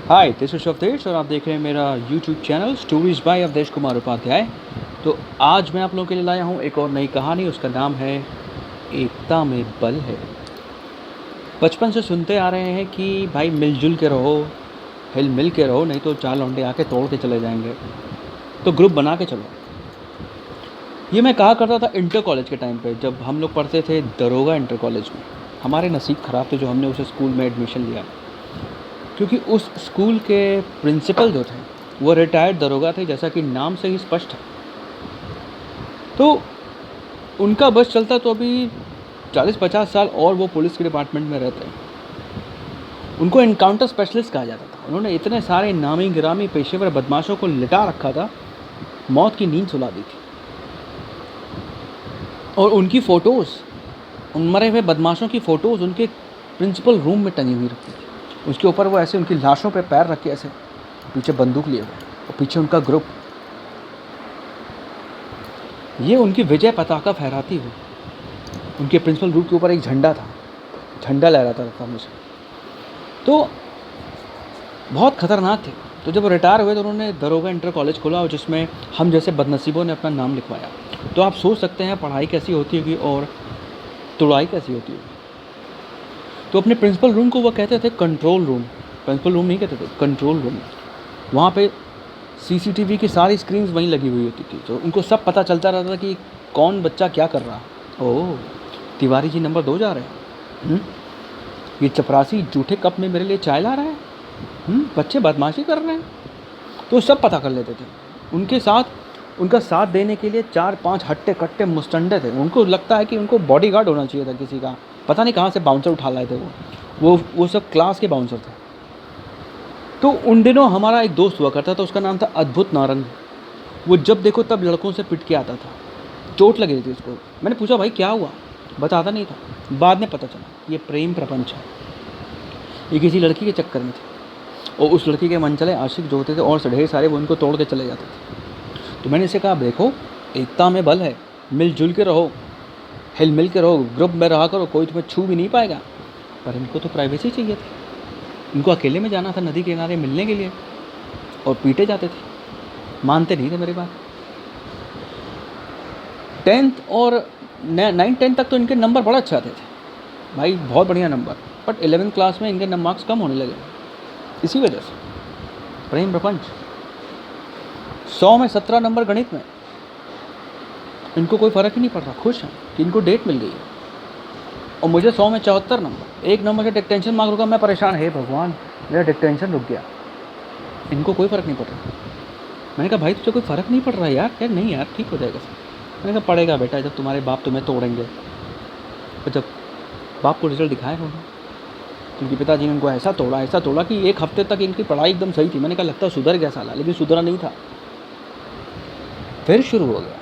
Hi, this is Awadhesh और आप देख रहे हैं मेरा YouTube channel stories by Awadhesh Kumar Upadhyay. तो आज मैं आप लोगों के लिए लाया हूँ एक और नई कहानी। उसका नाम है एकता में बल है। बचपन से सुनते आ रहे हैं कि भाई मिलजुल के रहो, हिल मिल के रहो, नहीं तो चार लौंडे आके तोड़ के चले जाएंगे, तो ग्रुप बना के चलो। ये मैं कहा करता था इंटर कॉलेज के टाइम पे, जब हम लोग पढ़ते थे दरोगा इंटर कॉलेज में। हमारे नसीब ख़राब थे जो हमने उस स्कूल में एडमिशन लिया, क्योंकि उस स्कूल के प्रिंसिपल जो थे वो रिटायर्ड दरोगा थे, जैसा कि नाम से ही स्पष्ट है। तो उनका बस चलता तो अभी 40-50 साल और वो पुलिस के डिपार्टमेंट में रहते हैं। उनको इनकाउंटर स्पेशलिस्ट कहा जाता था। उन्होंने इतने सारे नामी गिरामी पेशेवर बदमाशों को लिटा रखा था, मौत की नींद सुला दी थी। और उनकी फ़ोटोज़, उन मरे हुए बदमाशों की फ़ोटोज़ उनके प्रिंसिपल रूम में टंगी हुई रखती थी। उसके ऊपर वो ऐसे उनकी लाशों पे पैर रख के ऐसे पीछे बंदूक लिए हुए, और पीछे उनका ग्रुप, ये उनकी विजय पताका फहराती हुई। उनके प्रिंसिपल रूम के ऊपर एक झंडा था, झंडा लहराता था हमेशा। तो बहुत ख़तरनाक थे। तो जब वो रिटायर हुए तो उन्होंने दरोगा इंटर कॉलेज खोला, और जिसमें हम जैसे बदनसीबों ने अपना नाम लिखवाया। तो आप सोच सकते हैं पढ़ाई कैसी होती होगी और तुड़ाई कैसी होती होगी। तो अपने प्रिंसिपल रूम को वो कहते थे कंट्रोल रूम। प्रिंसिपल रूम नहीं कहते थे, कंट्रोल रूम। वहाँ पे सीसीटीवी की सारी स्क्रीन्स वहीं लगी हुई होती थी, तो उनको सब पता चलता रहता था कि कौन बच्चा क्या कर रहा है। ओह, तिवारी जी नंबर 2 जा रहे हैं, ये चपरासी जूठे कप में मेरे लिए चाय ला रहा है, बच्चे बदमाशी कर रहे हैं। तो सब पता कर लेते थे। उनके साथ, उनका साथ देने के लिए 4-5 हट्टे कट्टे मुस्टंडे थे। उनको लगता है कि उनको बॉडीगार्ड होना चाहिए था किसी का, पता नहीं कहाँ से बाउंसर उठा लाए थे वो सब क्लास के बाउंसर थे। तो उन दिनों हमारा एक दोस्त हुआ करता था, उसका नाम था अद्भुत नारंग। वो जब देखो तब लड़कों से पिट के आता था, चोट लगी रही थी उसको। मैंने पूछा भाई क्या हुआ, बताता नहीं था। बाद में पता चला ये प्रेम प्रपंच है, ये किसी लड़की के चक्कर में थे, और उस लड़की के मनचले आशिक जो होते थे और ढेर सारे, वो उनको तोड़ के चले जाते थे। तो मैंने इसे कहा देखो, एकता में बल है, मिलजुल के रहो, हिल मिल के रहो, ग्रुप में रहा करो, कोई तुम्हें छू भी नहीं पाएगा। पर इनको तो प्राइवेसी चाहिए थी। इनको अकेले में जाना था नदी के किनारे मिलने के लिए, और पीटे जाते थे, मानते नहीं थे मेरी बात। 10th और 9-10 तक तो इनके नंबर बड़ा अच्छे आते थे भाई, बहुत बढ़िया नंबर। बट 11th क्लास में इनके मार्क्स कम होने लगे, इसी वजह से प्रेम प्रपंच। 100 में 17 नंबर गणित में, इनको कोई फ़र्क ही नहीं पड़ रहा, खुश हैं कि इनको डेट मिल गई है। और मुझे 100 में 74 नंबर, एक नंबर से डिक्टेंशन मार्क रुका, मैं परेशान, हे भगवान मेरा डिक्टेंशन रुक गया। इनको कोई फ़र्क नहीं पड़ रहा। मैंने कहा भाई तुझे कोई फ़र्क नहीं पड़ रहा यार? यार नहीं यार, ठीक हो जाएगा सब। मैंने कहा पड़ेगा बेटा, जब तुम्हारे बाप तुम्हें तोड़ेंगे, तो जब बाप को रिजल्ट दिखाए होगा। क्योंकि पिताजी ने उनको ऐसा तोड़ा कि एक हफ्ते तक इनकी पढ़ाई एकदम सही थी। मैंने कहा लगता है सुधर गया साला, लेकिन सुधरा नहीं था, फिर शुरू हो गया।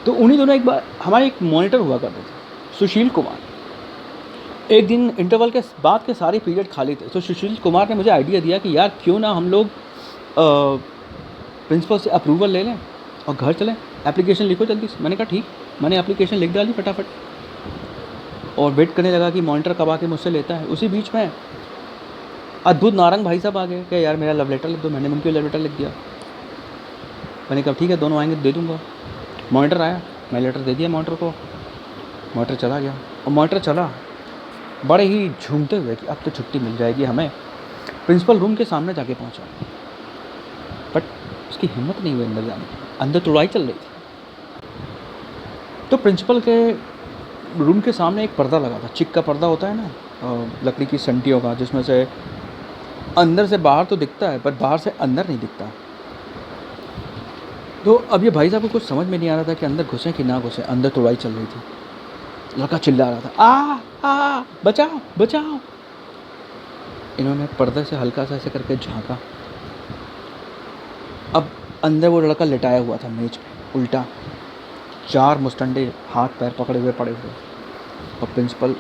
तो उन्हीं दोनों, एक बार हमारे एक मॉनिटर हुआ करते थे सुशील कुमार। एक दिन इंटरवल के बाद के सारे पीरियड खाली थे, तो सुशील कुमार ने मुझे आइडिया दिया कि यार क्यों ना हम लोग प्रिंसिपल से अप्रूवल ले लें और घर चलें, एप्लीकेशन लिखो जल्दी से। मैंने कहा ठीक। मैंने एप्लीकेशन लिख डाली फटाफट, और वेट करने लगा कि मॉनिटर कब आके मुझसे लेता है। उसी बीच में अद्भुत नारंग भाई साहब आ गए, क्या यार मेरा लव लेटर लिख दो। मैंने उनके लव लेटर लिख दिया। मैंने कहा ठीक है, दोनों आएंगे तो दे दूँगा। मॉनिटर आया, मैं लेटर दे दिया मॉनिटर को, मॉनिटर चला गया। और मॉनिटर चला बड़े ही झूमते हुए कि अब तो छुट्टी मिल जाएगी हमें। प्रिंसिपल रूम के सामने जाके पहुंचा, बट उसकी हिम्मत नहीं हुई अंदर जाने की, अंदर तुड़ाई चल रही थी। तो प्रिंसिपल के रूम के सामने एक पर्दा लगा था, चिक का पर्दा होता है ना, लकड़ी की संटियों का, जिसमें से अंदर से बाहर तो दिखता है पर बाहर से अंदर नहीं दिखता। तो अब ये भाई साहब को कुछ समझ में नहीं आ रहा था कि अंदर घुसे कि ना घुसे। अंदर तुड़ाई चल रही थी, लड़का चिल्ला रहा था आ बचाओ बचाओ। इन्होंने पर्दे से हल्का सा ऐसे करके झांका। अब अंदर वो लड़का लिटाया हुआ था मेज पे उल्टा, 4 मुस्टंडे हाथ पैर पकड़े हुए पड़े हुए, और प्रिंसिपल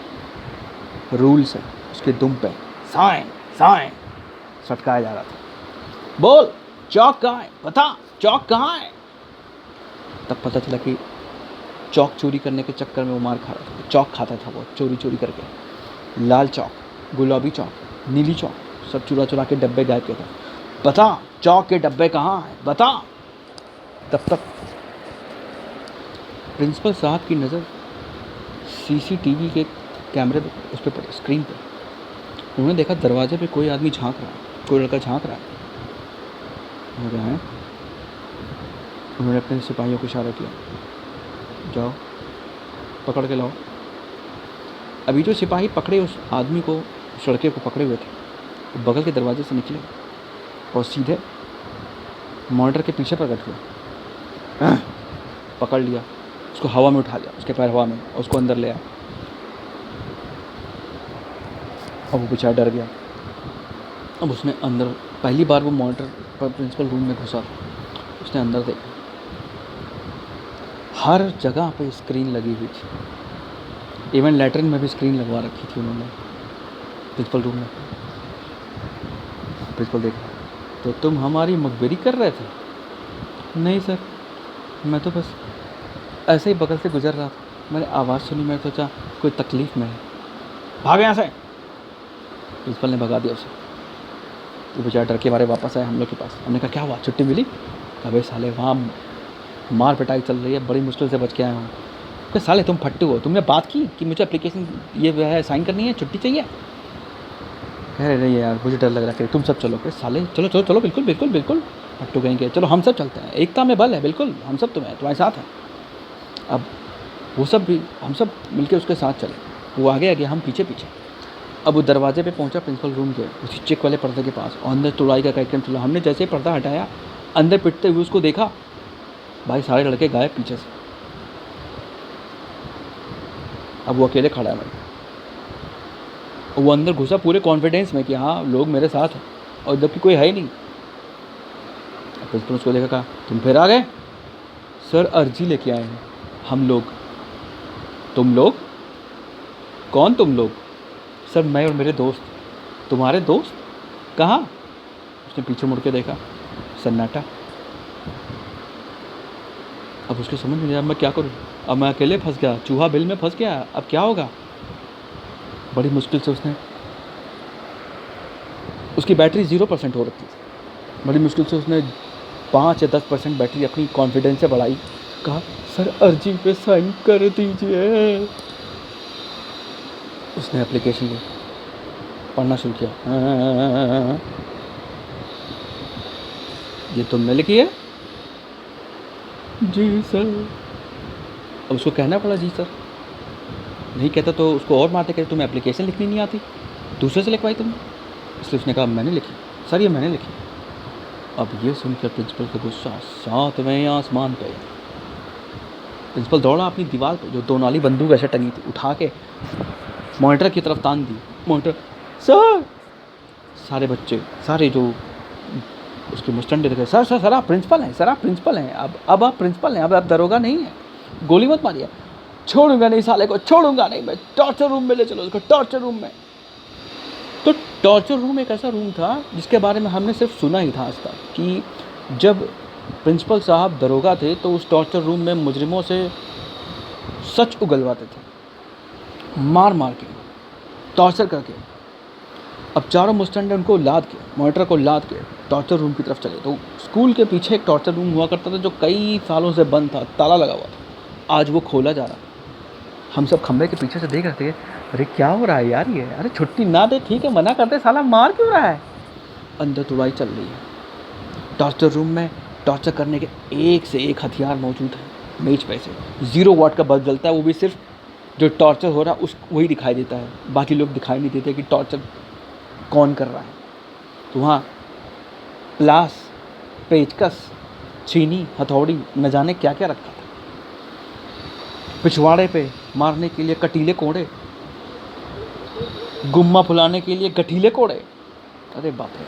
रूल से उसके दुम पे साइन साइन सटकाया जा रहा था। बोल चौक कहाँ है, बता चौक कहाँ है। तब पता चला कि चौक चोरी करने के चक्कर में वो मार खा रहा था। चौक खाता था वो चोरी चोरी करके। लाल चौक, गुलाबी चौक, नीली चौक, सब चुरा चुरा के डब्बे गायब किया था। बता चौक के डब्बे कहाँ हैं, बता। तब तक प्रिंसिपल साहब की नज़र सीसीटीवी के कैमरे पे, उस पर पड़ी, स्क्रीन पे। उन्होंने देखा दरवाजे पे कोई आदमी झांक रहा है, कोई लड़का झांक रहा है। उन्होंने कहा है, उन्होंने अपने सिपाहियों को इशारा किया, जाओ पकड़ के लाओ। अभी जो सिपाही पकड़े उस आदमी को, उस लड़के को पकड़े हुए थे, वो बगल के दरवाजे से निकले और सीधे मॉनिटर के पीछे प्रकट हुए। पकड़ लिया उसको, हवा में उठा लिया, उसके पैर हवा में, और उसको अंदर ले आया। अब वो बेचारा डर गया। अब उसने अंदर, पहली बार वो मॉनिटर पर प्रिंसिपल रूम में घुसा, उसने अंदर देखा, हर जगह पे स्क्रीन लगी हुई थी। इवन लैट्रिन में भी स्क्रीन लगवा रखी थी उन्होंने प्रिंसिपल रूम में। प्रिंसिपल देखा, तो तुम हमारी मकबरी कर रहे थे? नहीं सर, मैं तो बस ऐसे ही बगल से गुजर रहा था, मैंने आवाज़ सुनी, मैं सोचा कोई तकलीफ़ में है। भाग यहाँ से। प्रिंसिपल ने भगा दिया उसे। तो बेचारा डर के मारे वापस आए हम लोग के पास। हमने कहा क्या हुआ, छुट्टी मिली? कभी साले वहाँ मार पिटाई चल रही है, बड़ी मुश्किल से बच के आया हूँ। कि साले तुम फट्टू हो, तुमने बात की कि मुझे एप्लीकेशन ये है साइन करनी है, छुट्टी चाहिए? कह रहे नहीं यार मुझे डर लग रहा है, तुम सब चलो। कि साले चलो चलो चलो, बिल्कुल बिल्कुल बिल्कुल फट्टू कहेंगे, चलो हम सब चलते हैं, एकता में बल है, बिल्कुल हम सब तुम्हारे साथ हैं। अब वो सब भी, हम सब मिलके उसके साथ चले, वो आगे आगे हम पीछे पीछे। अब वो दरवाजे पे पहुंचा प्रिंसिपल रूम के, उसी चेक वाले पर्दे के पास, और अंदर तुड़ाई का कार्यक्रम चला। हमने जैसे ही पर्दा हटाया, अंदर पिटते हुए उसको देखा, भाई सारे लड़के गायब पीछे से। अब वो अकेले खड़ा है भाई। वो अंदर घुसा पूरे कॉन्फिडेंस में कि हाँ लोग मेरे साथ हैं, और जबकि कोई है ही नहीं। प्रिंसिपल उसको देखा, कहा तुम फिर आ गए? सर अर्जी लेके आए हैं हम लोग। तुम लोग? कौन तुम लोग? सर मैं और मेरे दोस्त। तुम्हारे दोस्त कहाँ? उसने पीछे मुड़ के देखा, सन्नाटा। अब उसको समझ में नहीं आया, मैं क्या करूँ, अब मैं अकेले फंस गया, चूहा बिल में फंस गया, अब क्या होगा। बड़ी मुश्किल से उसने, उसकी बैटरी 0% हो रखी थी, बड़ी मुश्किल से उसने 5 या 10% बैटरी अपनी कॉन्फिडेंस से बढ़ाई। कहा सर अर्जी पे साइन कर दीजिए। उसने एप्लीकेशन ली, पढ़ना शुरू किया। ये तुमने लिखी है? जी सर। अब उसको कहना पड़ा जी सर, नहीं कहता तो उसको और मारते, कहते तुम्हें एप्लीकेशन लिखनी नहीं आती, दूसरे से लिखवाई तुमने। इसलिए उसने कहा मैंने लिखी सर, ये मैंने लिखी। अब ये सुनकर प्रिंसिपल का गुस्सा 7वें आसमान पे। प्रिंसिपल दौड़ा अपनी दीवार पे, जो 2 नाली बंदूक ऐसे टंगी थी, उठा के मॉनिटर की तरफ तान दी। मॉनिटर सर, सारे बच्चे, सारे जो उसके मुस्टंडे थे, सर सर सर आप प्रिंसिपल हैं, सर आप प्रिंसिपल हैं, अब आप प्रिंसिपल हैं, अब आप दरोगा नहीं है, गोली मत मारिए। छोड़ूंगा नहीं साले को, छोड़ूंगा नहीं मैं, टॉर्चर रूम में ले चलो उसको, टॉर्चर रूम में। तो टॉर्चर रूम एक ऐसा रूम था जिसके बारे में हमने सिर्फ सुना ही था आज तक, कि जब प्रिंसिपल साहब दरोगा थे तो उस टॉर्चर रूम में मुजरिमों से सच उगलवाते थे, मार मार के, टॉर्चर करके। अब चारों मुस्टंडे उनको लाद के, मॉनिटर को लाद के टॉर्चर रूम की तरफ चले। तो स्कूल के पीछे एक टॉर्चर रूम हुआ करता था जो कई सालों से बंद था, ताला लगा हुआ था, आज वो खोला जा रहा था। हम सब खंबे के पीछे से देख रहे थे, अरे क्या हो रहा है यार ये, अरे छुट्टी ना दे ठीक है, मना करते, साला मार क्यों रहा है। अंदर तुड़ाई चल रही है। टॉर्चर रूम में टॉर्चर करने के एक से एक हथियार मौजूद है। मेज पे से 0 वाट का बल्ब जलता है, वो भी सिर्फ जो टॉर्चर हो रहा है उस वही दिखाई देता है, बाकी लोग दिखाई नहीं देते कि टॉर्चर कौन कर रहा है। तो वहाँ प्लास, पेचकस, छीनी, हथौड़ी, न जाने क्या क्या रखा था। पिछवाड़े पे मारने के लिए कटीले कोड़े, गुम्मा फुलाने के लिए गठीले कोड़े। अरे बाप रे,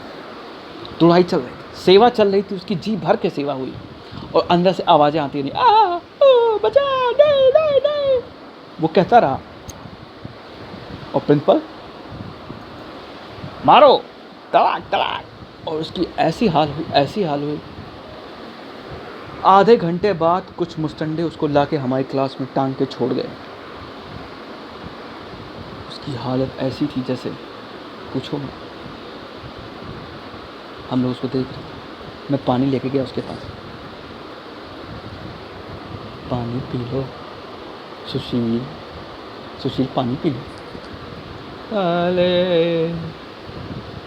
तुड़ाई चल रही थी, सेवा चल रही थी, उसकी जी भर के सेवा हुई, और अंदर से आवाज़ें आती रही, आ बचा, नहीं नहीं नहीं, वो कहता रहा। और प्रिंसिपल मारो, तड़ाक तड़ाक, और उसकी ऐसी हाल हुई, ऐसी हाल हुई। आधे घंटे बाद कुछ मुस्टंडे उसको लाके हमारी क्लास में टांग के छोड़ गए। उसकी हालत ऐसी थी जैसे पूछो मत। हम लोग उसको देख रहे थे। मैं पानी लेके गया उसके पास, पानी पी लो सुशील, सुशील पानी पी लो। साले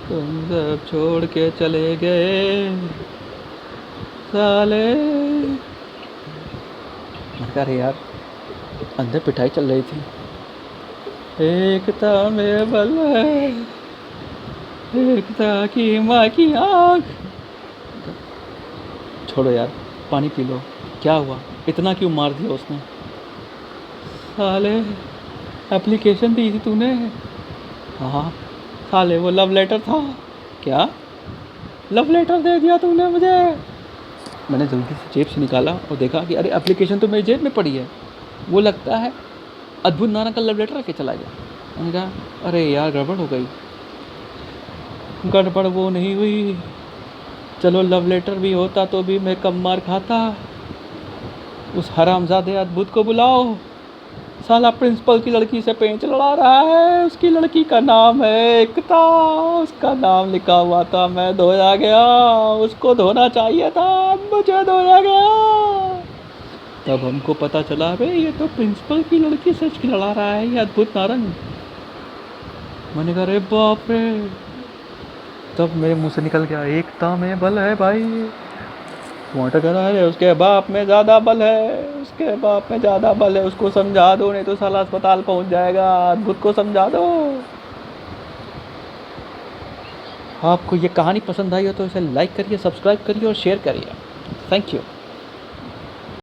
तुम सब छोड़ के चले गए साले। मैंने कहा अरे यार, अंदर पिटाई चल रही थी। एकता में बल है, एकता की माँ की आँख। छोड़ो यार, पानी पी लो। क्या हुआ, इतना क्यों मार दिया उसने? साले एप्लीकेशन दी थी तूने? हाँ साले, वो लव लेटर था। क्या लव लेटर दे दिया तूने मुझे? मैंने जल्दी से जेब से निकाला और देखा कि अरे एप्लीकेशन तो मेरी जेब में पड़ी है। वो लगता है अद्भुत नाना का लव लेटर रख के चला गया। मैंने कहा अरे यार गड़बड़ हो गई। गड़बड़ वो नहीं हुई, चलो लव लेटर भी होता तो भी मैं कम मार खाता। उस हरामजादे अद्भुत को बुलाओ, साला प्रिंसिपल की लड़की से पेंच लड़ा रहा है। उसकी लड़की का नाम है एकता, उसका नाम लिखा हुआ था, मैं धोया गया। उसको धोना चाहिए था, मुझे धोया गया। तब हमको पता चला भाई ये तो प्रिंसिपल की लड़की से लड़ा रहा है ये अद्भुत नारंग। मैंने कहा अरे बाप रे। तब मेरे मुंह से निकल गया एकता में बल है भाई। मोटा कह रहा है उसके बाप में ज़्यादा बल है, उसके बाप में ज़्यादा बल है। उसको समझा दो, नहीं तो साला अस्पताल पहुंच जाएगा। अद्भुत को समझा दो। आपको ये कहानी पसंद आई हो तो इसे लाइक करिए, सब्सक्राइब करिए और शेयर करिए। Thank you.